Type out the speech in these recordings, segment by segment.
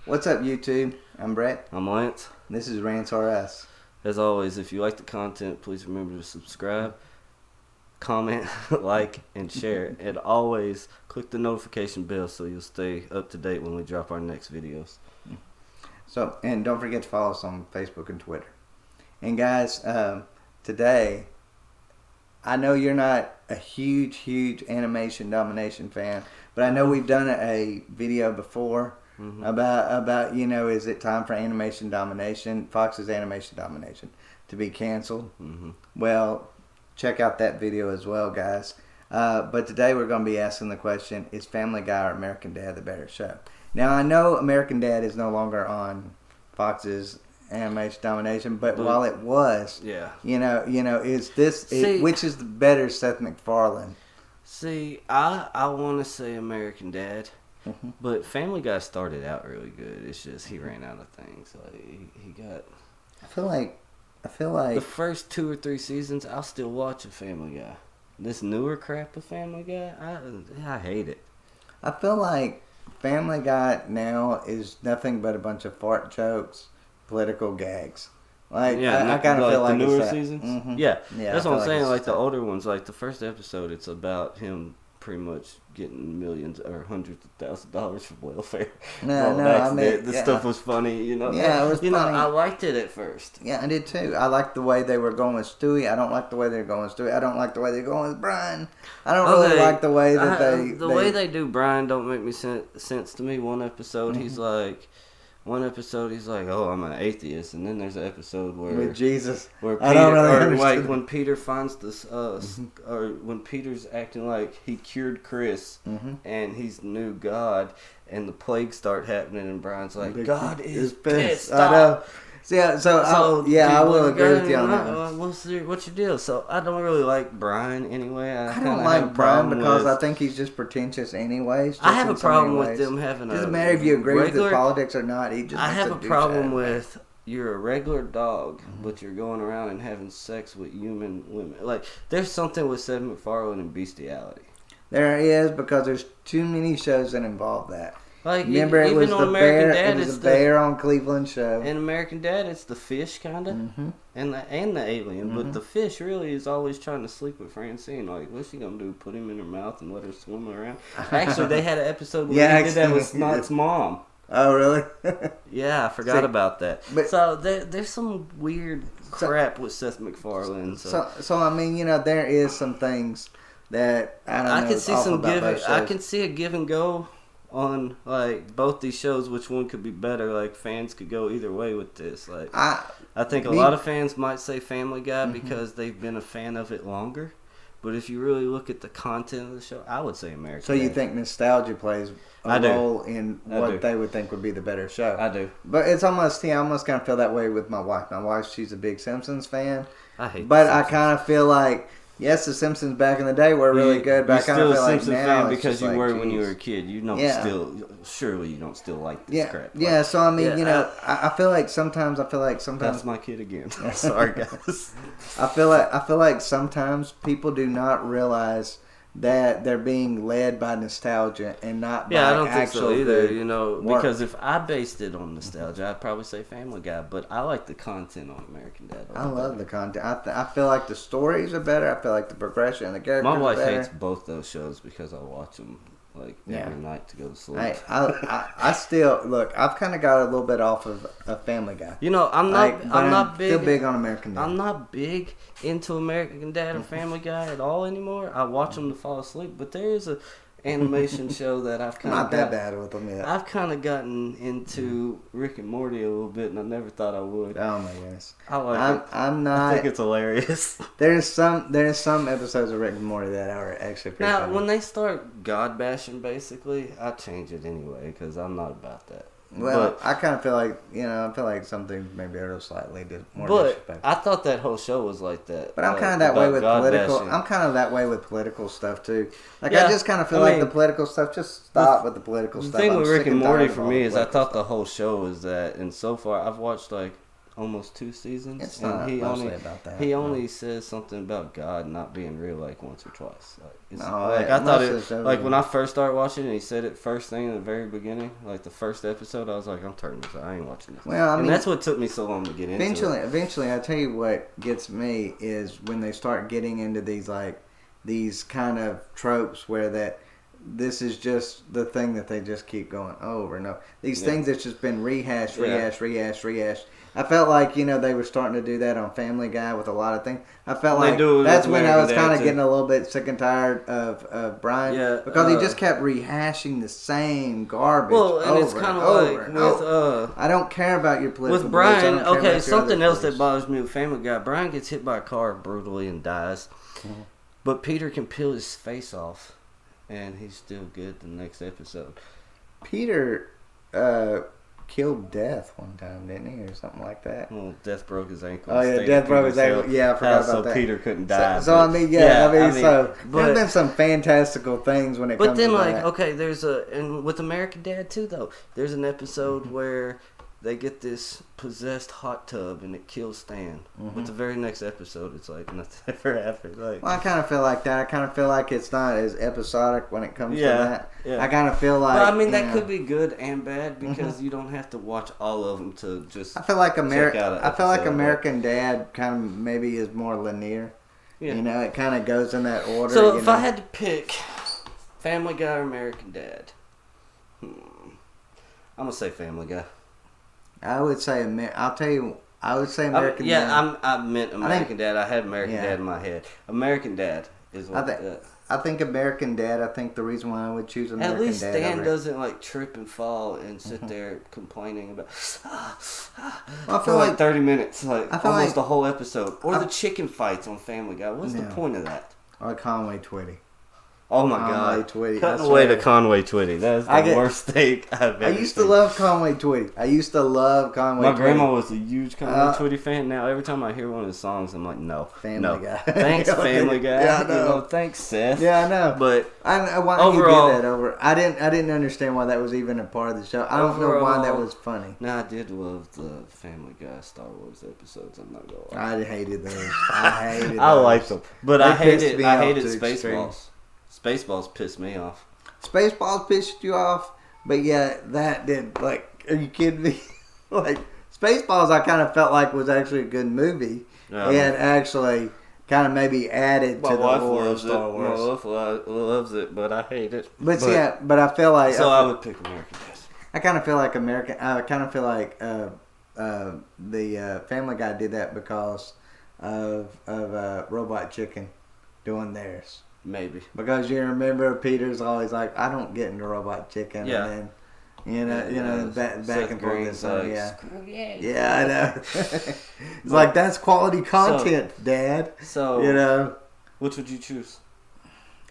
What's up, YouTube? I'm Brett. I'm Lance. This is RANTS RS. As always, if you like the content, please remember to subscribe, comment, like, and share. And always click the notification bell so you'll stay up to date when we drop our next videos. So, and don't forget to follow us on Facebook and Twitter. And guys, today, I know you're not a huge animation domination fan, but I know we've done a video before about is it time for animation domination, Fox's animation domination, to be canceled? Well, check out that video as well, guys. But today we're going to be asking the question: is Family Guy or American Dad the better show? Now I know American Dad is no longer on Fox's animation domination, but while it was, is this which is the better Seth Macfarlane? See, I want to say American Dad. But Family Guy started out really good. It's just he ran out of things. Like he got. I feel like the first 2 or 3 seasons, I'll still watch a Family Guy. This newer crap of Family Guy, I hate it. I feel like Family Guy now is nothing but a bunch of fart jokes, political gags. Like I kind of feel like the newer it's seasons. Yeah, that's what I'm saying. Like the older ones, like the first episode, it's about him pretty much getting millions or hundreds of thousands of dollars from welfare. The stuff was funny, Yeah, it was funny. I liked it at first. Yeah, I did too. I liked the way they were going with Stewie. I don't like the way they're going with Stewie. I don't like the way they're going with Brian. I don't really like the way that way they do Brian don't make me sense to me. One episode he's like, oh, I'm an atheist, and then there's an episode where with Jesus, where Peter, like when Peter finds this, or when Peter's acting like he cured Chris, and he's the new God, and the plagues start happening, and Brian's like, God is pissed. I know. I will agree with you on that. What's your deal? So I don't really like Brian anyway. I don't like Brian because I think he's just pretentious anyways. I have a problem with them having doesn't matter if you agree with his politics or not. I have a problem with you're a regular dog, but you're going around and having sex with human women. Like there's something with Seth Macfarlane and bestiality. There is, because there's too many shows that involve that. Like, remember, it was the bear. It was the bear on Cleveland show. In American Dad, it's the fish, kind of, and the alien. But the fish really is always trying to sleep with Francine. Like, what's she gonna do? Put him in her mouth and let her swim around? Actually, they had an episode where he did that with Snot's mom. Oh, really? Yeah, I forgot about that. But so there's some weird crap with Seth MacFarlane. So I mean, there is some things that I can see some I can see a give and go on like both these shows, which one could be better. Like fans could go either way with this. Like I think a lot of fans might say Family Guy because they've been a fan of it longer. But if you really look at the content of the show, I would say American Dad. So you think nostalgia plays a role in what they would think would be the better show? I do. But it's almost, I almost kind of feel that way with my wife. My wife, she's a big Simpsons fan. I hate But I kind of feel like, yes, the Simpsons back in the day were really good, but I kind of feel like now Simpsons fan because you were when you were a kid. Surely you don't still like this crap. Yeah, so I mean, I feel like sometimes that's my kid again. Sorry, guys. I feel like sometimes people do not realize that they're being led by nostalgia and not by I don't think so either. Work. Because if I based it on nostalgia, I'd probably say Family Guy. But I like the content on American Dad. I love the content. I feel like the stories are better. I feel like the progression and the characters My wife are better. hates both those shows because I watch them like every night to go to sleep. I still look. I've kind of got a little bit off of Family Guy. I'm not big. Still big on American Dad. I'm not big into American Dad or Family Guy at all anymore. I watch them to fall asleep, but there is a animation show that I've kind of not that bad with them yet. I've kind of gotten into Rick and Morty a little bit, and I never thought I would. Oh my goodness! I like it. I'm not. I think it's hilarious. There's some episodes of Rick and Morty that are actually pretty funny. When they start God bashing, basically, I change it anyway because I'm not about that. Well, I kind of feel like some things maybe are slightly more disrespectful. I thought that whole show was like that. But I'm kind of that way with political. Bashing. I'm kind of that way with political stuff too. Like I just kind of feel like the political stuff. Just stop with the political stuff. The thing with Rick and Morty for me is I thought the whole show was that, and so far I've watched like almost 2 seasons. It's not mostly about that. He only says something about God not being real like once or twice. Like, I thought it like when I first started watching it, he said it first thing in the very beginning, like the first episode. I was like, I'm turning this. I ain't watching this. Well, I mean, that's what took me so long to get into it. Eventually, I tell you what gets me is when they start getting into these kind of tropes where that. This is just the thing that they just keep going over and over. These things that's just been rehashed. I felt like, they were starting to do that on Family Guy with a lot of things. I felt like that's when I was kind of getting a little bit sick and tired of Brian. Because he just kept rehashing the same garbage over and over and over. I don't care about your political with Brian, okay, something else that bothers me with Family Guy. Brian gets hit by a car brutally and dies. Mm-hmm. But Peter can peel his face off. And he's still good the next episode. Peter killed Death one time, didn't he? Or something like that. Well, Death broke his ankle. Oh, yeah, Death broke his ankle. Yeah, I forgot about that. So Peter couldn't die. So I mean, so there's been some fantastical things when it comes to that. But then, okay, and with American Dad, too, though, there's an episode where they get this possessed hot tub and it kills Stan. Mm-hmm. But the very next episode, it's like nothing ever happened. Well, I kind of feel like that. I kind of feel like it's not as episodic when it comes to that. Yeah. I kind of feel like. But I mean, that could be good and bad because you don't have to watch all of them to just. I feel like American Dad kind of maybe is more linear. Yeah. It kind of goes in that order. So if I had to pick Family Guy or American Dad, I'm gonna say Family Guy. I would say American Dad. I meant American Dad. I had American Dad in my head. American Dad is what I think American Dad. I think the reason why I would choose American Dad. At least Stan doesn't trip and fall and sit there complaining about. I feel like 30 minutes, almost the whole episode, or the chicken fights on Family Guy. What's the point of that? Or Conway Twitty. Oh my God! Cutting away to Conway Twitty. That's the worst steak I've ever seen. I used to love Conway Twitty. My grandma was a huge Conway Twitty fan. Now every time I hear one of his songs, I'm like, no. Family Guy. Thanks, Family Guy. Yeah, I know. Thanks, Seth. Yeah, I know. But overall, you get that over. I didn't understand why that was even a part of the show. I don't know why that was funny. No, I did love the Family Guy Star Wars episodes. I'm not gonna lie. I hated those. I liked them, but I hated Spaceballs. Spaceballs pissed me off. Spaceballs pissed you off? But yeah, that did. Are you kidding me? Spaceballs I kind of felt like was actually a good movie. And actually kind of maybe added to the lore of Star Wars. My wife loves it, but I hate it. But I feel like... So I would pick American Dad. I kind of feel like the Family Guy did that because of Robot Chicken doing theirs. Maybe. Because you remember Peter's always like, I don't get into Robot Chicken. Yeah. And then, back and forth. Screw you. Yeah, I know. It's like, that's quality content, Dad. So, which would you choose?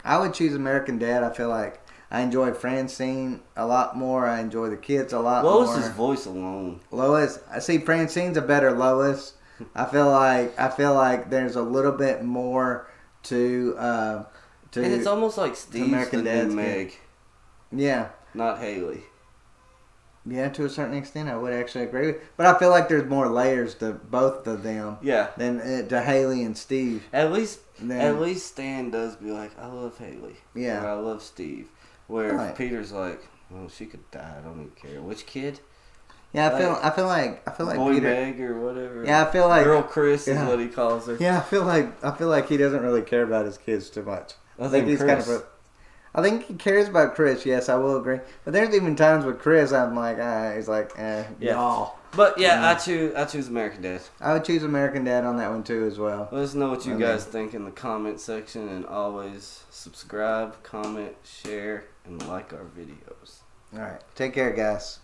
I would choose American Dad. I feel like I enjoy Francine a lot more. I enjoy the kids a lot more. Lois's voice alone. Lois. I see Francine's a better Lois. I feel like there's a little bit more to and it's almost like Steve's the new Meg. Yeah. Not Haley. Yeah, to a certain extent, I would actually agree with. But I feel like there's more layers to both of them. Yeah. Than to Haley and Steve. At least Stan does be like, I love Haley. Yeah. Or I love Steve. Where Peter's like, well, she could die. I don't even care. Which kid? Yeah, I feel like Boy Peter, Meg or whatever. Yeah, I feel like Girl Chris is what he calls her. Yeah, I feel like he doesn't really care about his kids too much. I think he cares about Chris. Yes, I will agree. But there's even times with Chris, I'm like, he's like, y'all. But I choose American Dad. I would choose American Dad on that one too as well. Let us know what you guys think in the comment section, and always subscribe, comment, share, and like our videos. All right, take care, guys.